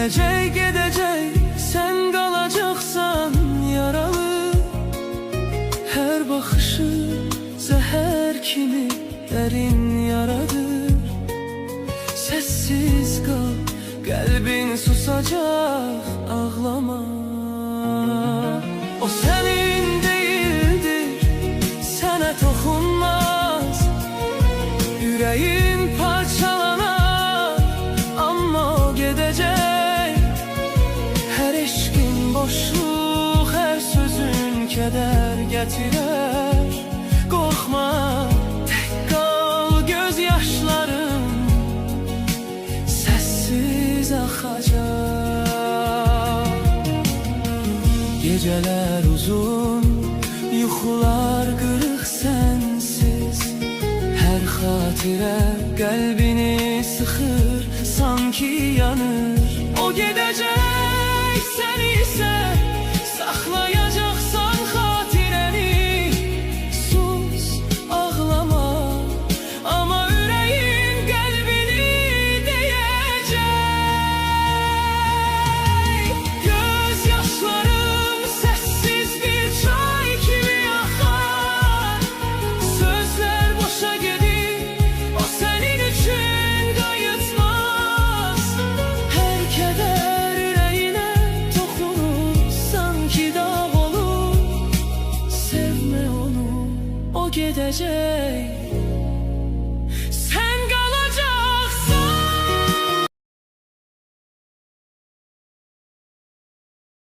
Gidecek gidecek, sen kalacaksan yaralı. Her bakışı zehir kimi derin yaradır. Sessiz kal, kalbin susacak, ağlama. O senin değildir, sana dokunmaz. Yüreğin parçalanar ama o gidecek. Her eşkin boşluk, her sözün keder getirer. Korkma, tek kal, gözyaşların sessiz akacak. Geceler uzun, yuxular kırık sensiz. Her hatire kalbini sıkır, sanki yanır. O gidecek, sen ise saklayacaksan hatireni. Sus, ağlama, ama yüreğin kalbini diyecek. Gözyaşlarım sessiz bir çay gibi akar. Sözler boşa gider, o senin için kayıtmaz. Her keder yüreğine dokunur, sanki dağ olur. Sevme onu, o gidecek.